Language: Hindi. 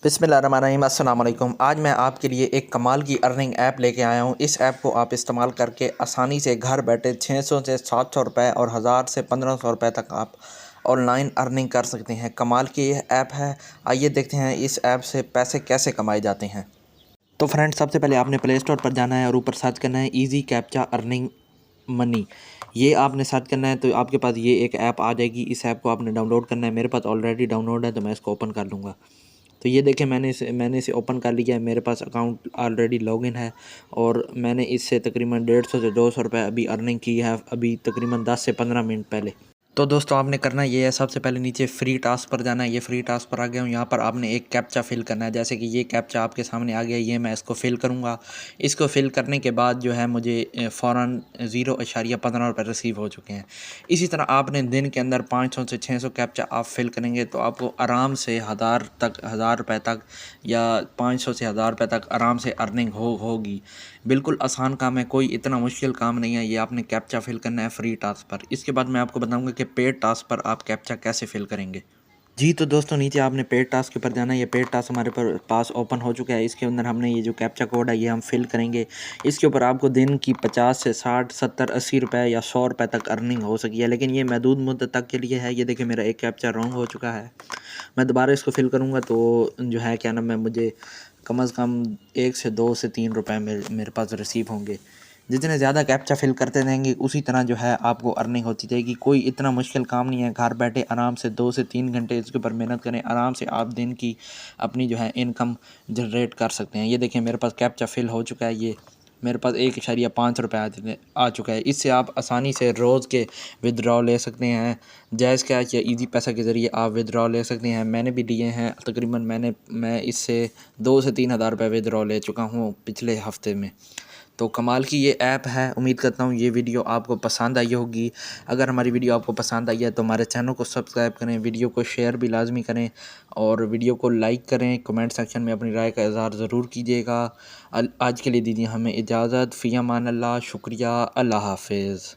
बिस्मिल्लाहिर्रहमानिर्रहीम अस्सलाम वालेकुम। आज मैं आपके लिए एक कमाल की अर्निंग ऐप लेके आया हूँ। इस ऐप को आप इस्तेमाल करके आसानी से घर बैठे 600 से 700 रुपये और 1000 से 1500 रुपये तक आप ऑनलाइन अर्निंग कर सकते हैं। कमाल की यह ऐप है। आइए देखते हैं इस ऐप से पैसे कैसे कमाए जाते हैं। तो फ्रेंड्स, सबसे पहले आपने प्ले स्टोर पर जाना है और ऊपर सर्च करना है ईजी कैप्चा अर्निंग मनी। ये आपने सर्च करना है तो आपके पास ये एक ऐप आ जाएगी। इस ऐप को आपने डाउनलोड करना है। मेरे पास ऑलरेडी डाउनलोड है तो मैं इसको ओपन कर लूँगा। तो ये देखें, मैंने इसे ओपन कर लिया है। मेरे पास अकाउंट ऑलरेडी लॉगिन है और मैंने इससे तकरीबन 150 से 200 रुपये अभी अर्निंग की है, अभी तकरीबन 10 से 15 मिनट पहले। तो दोस्तों, आपने करना ये है, सबसे पहले नीचे फ्री टास्क पर जाना है। ये फ्री टास्क पर आ गया हूँ। यहाँ पर आपने एक कैप्चा फिल करना है। जैसे कि ये कैप्चा आपके सामने आ गया, ये मैं इसको फिल करूँगा। इसको फिल करने के बाद जो है मुझे फ़ौरन 0.15 रुपये रिसीव हो चुके हैं। इसी तरह आपने दिन के अंदर 500 से 600 कैप्चा आप फिल करेंगे तो आपको आराम से 1000 रुपये तक या 500 से 1000 रुपये तक आराम से अर्निंग होगी। बिल्कुल आसान काम है, कोई इतना मुश्किल काम नहीं है। ये आपने कैप्चा फिल करना है फ्री टास्क पर। इसके बाद मैं आपको बताऊंगा कि पेड टास्क पर आप कैप्चा कैसे फिल करेंगे। जी तो दोस्तों, नीचे आपने पेड टास्क के ऊपर जाना है। ये पेड टास्क हमारे पास ओपन हो चुका है। इसके अंदर हमने ये जो कैप्चा कोड है ये हम फिल करेंगे। इसके ऊपर आपको दिन की 50 से 60 70 80 रुपये या 100 रुपये तक अर्निंग हो सकी है, लेकिन ये महदूद मुद्दत तक के लिए है। ये देखिए, मेरा एक कैप्चा रॉन्ग हो चुका है। मैं दोबारा इसको फिल करूँगा तो जो है क्या नाम है, मुझे कम से कम 1 से 2 से 3 रुपये मेरे पास रिसीव होंगे। जितने ज़्यादा कैप्चा फिल करते रहेंगे उसी तरह जो है आपको अर्निंग होती जाएगी। कोई इतना मुश्किल काम नहीं है। घर बैठे आराम से 2 से 3 घंटे इसके ऊपर मेहनत करें, आराम से आप दिन की अपनी जो है इनकम जनरेट कर सकते हैं। ये देखें, मेरे पास कैप्चा फिल हो चुका है। ये मेरे पास 1.5 रुपये आ चुका है। इससे आप आसानी से रोज़ के विदड्रॉ ले सकते हैं। जायज़ कैश या इजी पैसा के ज़रिए आप विदड्रॉ ले सकते हैं। मैंने भी लिए हैं तकरीबन। मैं इससे 2 से 3 हज़ार रुपये विदड्रॉ ले चुका हूँ पिछले हफ्ते में। तो कमाल की ये ऐप है। उम्मीद करता हूँ ये वीडियो आपको पसंद आई होगी। अगर हमारी वीडियो आपको पसंद आई है तो हमारे चैनल को सब्सक्राइब करें, वीडियो को शेयर भी लाजमी करें और वीडियो को लाइक करें। कमेंट सेक्शन में अपनी राय का इज़हार ज़रूर कीजिएगा। आज के लिए दीजिए हमें इजाज़त। फ़ी अमान अल्लाह। शुक्रिया। अल्लाह हाफ़िज़।